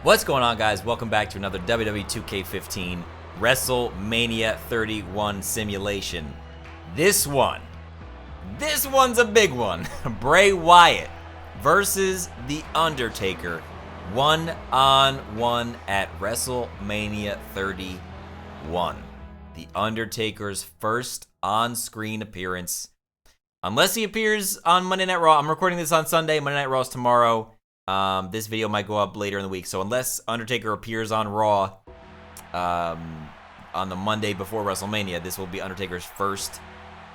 What's going on, guys? Welcome back to another WWE 2K15 Wrestlemania 31 simulation. This one's a big one. Bray Wyatt versus The Undertaker, one-on-one at WrestleMania 31. The Undertaker's first on-screen appearance. Unless he appears on Monday Night Raw. I'm recording this on Sunday. Monday Night Raw is tomorrow. This video might go up later in the week. So unless Undertaker appears on Raw on the Monday before WrestleMania, this will be Undertaker's first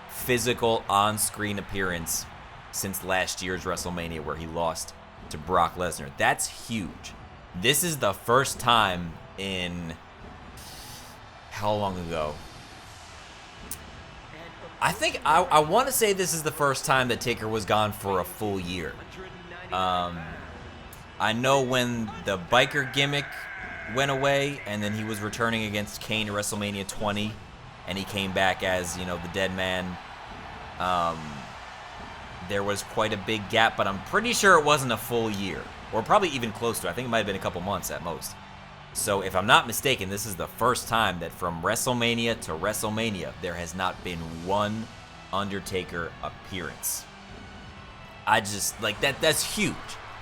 physical on-screen appearance since last year's WrestleMania where he lost to Brock Lesnar. That's huge. This is the first time in... how long ago? I think I want to say this is the first time that Taker was gone for a full year. I know when the biker gimmick went away and then he was returning against Kane at WrestleMania 20 and he came back as, you know, the dead man. There was quite a big gap, but I'm pretty sure it wasn't a full year, or probably even close to it. I think it might have been a couple months at most. So if I'm not mistaken, this is the first time that from WrestleMania to WrestleMania, there has not been one Undertaker appearance. I just, like, that's huge.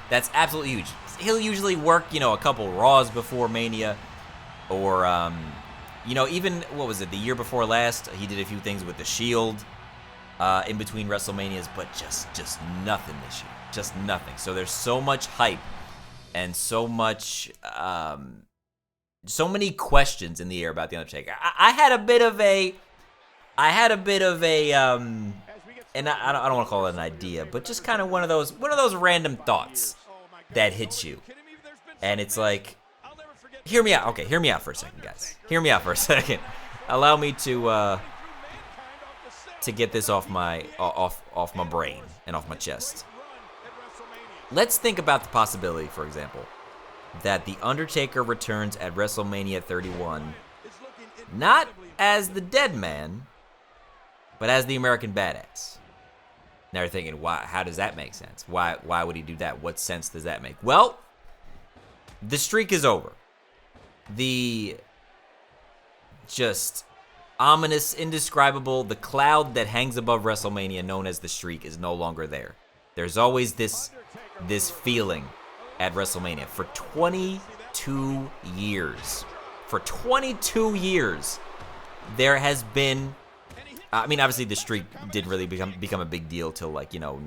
That's absolutely huge. He'll usually work, you know, a couple Raws before Mania, or, you know, even, what was it, the year before last, he did a few things with the Shield in between WrestleManias, but just nothing this year. Just nothing. So there's so much hype and so much, so many questions in the air about The Undertaker. I had a bit of a, and I don't want to call it an idea, but just kind of one of those random thoughts that hits you. And it's like, hear me out. Okay, hear me out for a second, guys. Hear me out for a second. Allow me to get this off my brain and off my chest. Let's think about the possibility, for example, that The Undertaker returns at WrestleMania 31 not as the dead man, but as the American Badass. Now you're thinking, why? How does that make sense? Why would he do that? What sense does that make? Well, the streak is over. The just ominous, indescribable, the cloud that hangs above WrestleMania known as the streak is no longer there. There's always this feeling at WrestleMania. For 22 years. For 22 years, there has been... I mean, obviously, the streak didn't really become a big deal till, like, you know,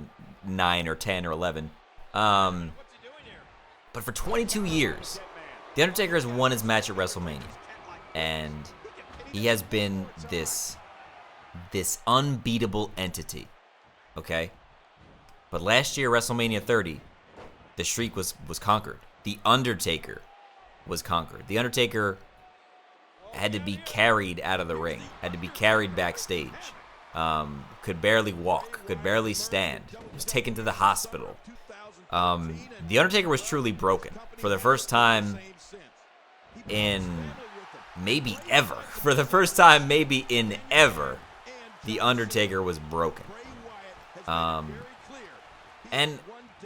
9 or 10 or 11. But for 22 years, The Undertaker has won his match at WrestleMania. And he has been this unbeatable entity. Okay? But last year, WrestleMania 30, the streak was conquered. The Undertaker was conquered. The Undertaker had to be carried out of the ring, had to be carried backstage, could barely walk, could barely stand, was taken to the hospital. The Undertaker was truly broken. For the first time in maybe ever, The Undertaker was broken. And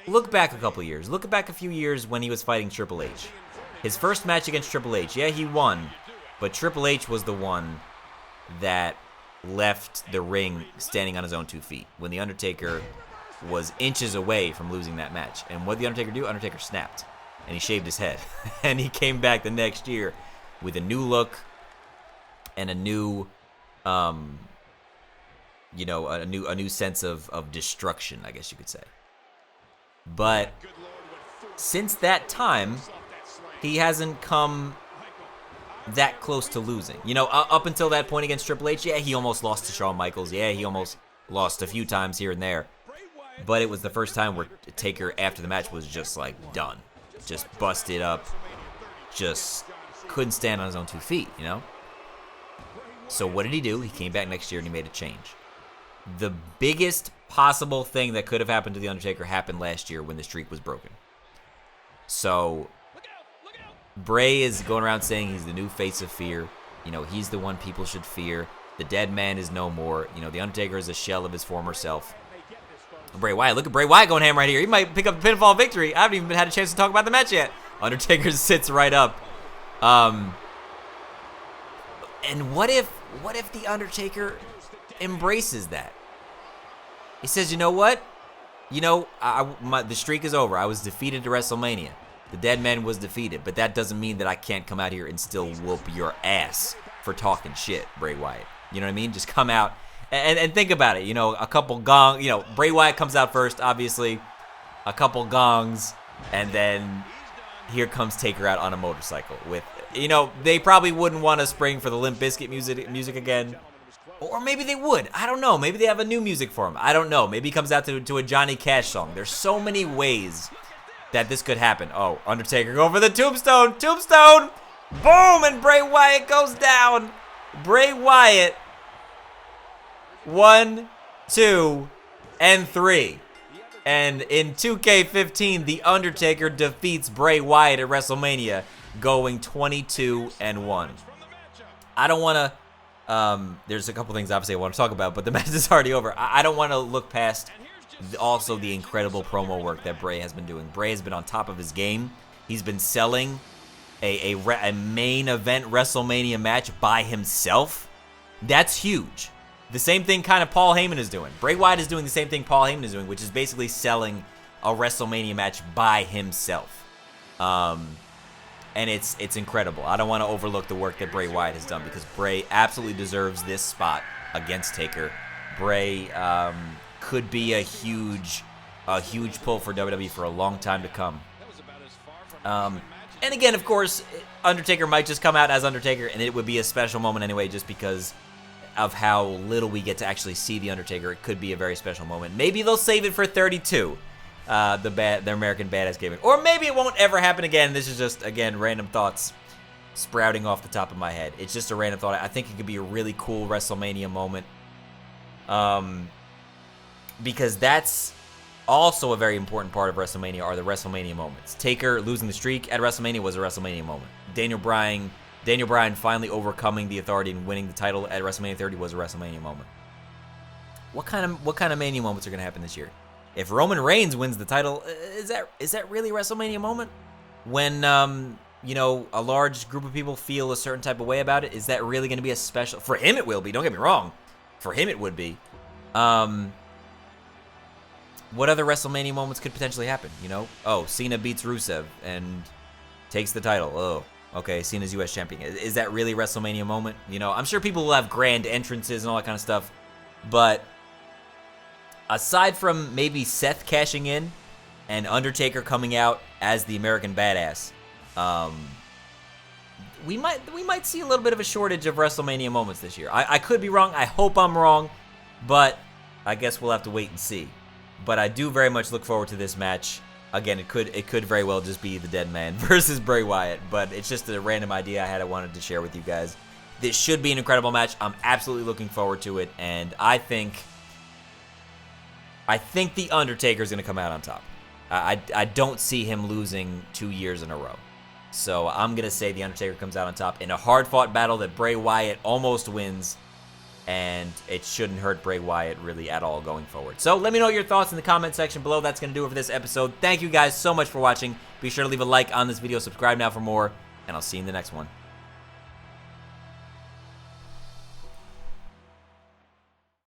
look back a couple years. Look back a few years when he was fighting Triple H. His first match against Triple H, yeah, he won, but Triple H was the one that left the ring standing on his own 2 feet when The Undertaker was inches away from losing that match. And what did The Undertaker do? Undertaker snapped, and he shaved his head. And he came back the next year with a new look and a new, you know, a new sense of destruction, I guess you could say. But since that time, he hasn't come that close to losing. You know, up until that point against Triple H, yeah, he almost lost to Shawn Michaels. Yeah, he almost lost a few times here and there. But it was the first time where Taker, after the match, was just, like, done. Just busted up. Just couldn't stand on his own 2 feet, you know? So what did he do? He came back next year and he made a change. The biggest possible thing that could have happened to The Undertaker happened last year when the streak was broken. So Bray is going around saying he's the new face of fear. You know, he's the one people should fear. The dead man is no more. You know, The Undertaker is a shell of his former self. Bray Wyatt, look at Bray Wyatt going ham right here. He might pick up a pinfall victory. I haven't even had a chance to talk about the match yet. Undertaker sits right up. And what if the Undertaker embraces that? He says, you know what? You know, the streak is over. I was defeated at WrestleMania. The dead man was defeated, but that doesn't mean that I can't come out here and still whoop your ass for talking shit, Bray Wyatt. You know what I mean? Just come out and think about it. You know, a couple gongs. You know, Bray Wyatt comes out first, obviously. A couple gongs, and then here comes Taker out on a motorcycle with, you know, they probably wouldn't want to spring for the Limp Bizkit music again. Or maybe they would. I don't know. Maybe they have a new music for him. I don't know. Maybe he comes out to a Johnny Cash song. There's so many ways that this could happen. Oh, Undertaker go for the tombstone. Tombstone. Boom, and Bray Wyatt goes down. Bray Wyatt. 1, 2, and 3. And in 2K15, The Undertaker defeats Bray Wyatt at WrestleMania, going 22-1. I don't want to... there's a couple things obviously I want to talk about, but the match is already over. I don't want to look past also the incredible promo work that Bray has been doing. Bray has been on top of his game. He's been selling a main event WrestleMania match by himself. That's huge. The same thing kind of Paul Heyman is doing. Bray Wyatt is doing the same thing Paul Heyman is doing, which is basically selling a WrestleMania match by himself. And it's incredible. I don't want to overlook the work that Bray Wyatt has done because Bray absolutely deserves this spot against Taker. Bray could be a huge pull for WWE for a long time to come. And again, of course, Undertaker might just come out as Undertaker, and it would be a special moment anyway, just because of how little we get to actually see the Undertaker. It could be a very special moment. Maybe they'll save it for 32. The American Badass Gaming. Or maybe it won't ever happen again. This is just, again, random thoughts sprouting off the top of my head. It's just a random thought. I think it could be a really cool WrestleMania moment. Because that's also a very important part of WrestleMania are the WrestleMania moments. Taker losing the streak at WrestleMania was a WrestleMania moment. Daniel Bryan finally overcoming the Authority and winning the title at WrestleMania 30 was a WrestleMania moment. What kind of Mania moments are going to happen this year? If Roman Reigns wins the title, is that really a WrestleMania moment? When you know, a large group of people feel a certain type of way about it, is that really going to be a special? For him, it will be. Don't get me wrong. For him, it would be. What other WrestleMania moments could potentially happen? You know, oh, Cena beats Rusev and takes the title. Oh, okay, Cena's U.S. champion. Is that really a WrestleMania moment? You know, I'm sure people will have grand entrances and all that kind of stuff, but aside from maybe Seth cashing in and Undertaker coming out as the American Badass, we might see a little bit of a shortage of WrestleMania moments this year. I could be wrong. I hope I'm wrong, but I guess we'll have to wait and see. But I do very much look forward to this match. Again, it could very well just be the Dead Man versus Bray Wyatt, but it's just a random idea I wanted to share with you guys. This should be an incredible match. I'm absolutely looking forward to it, and I think the Undertaker's going to come out on top. I don't see him losing 2 years in a row. So I'm going to say the Undertaker comes out on top in a hard-fought battle that Bray Wyatt almost wins, and it shouldn't hurt Bray Wyatt really at all going forward. So let me know your thoughts in the comment section below. That's going to do it for this episode. Thank you guys so much for watching. Be sure to leave a like on this video, subscribe now for more, and I'll see you in the next one.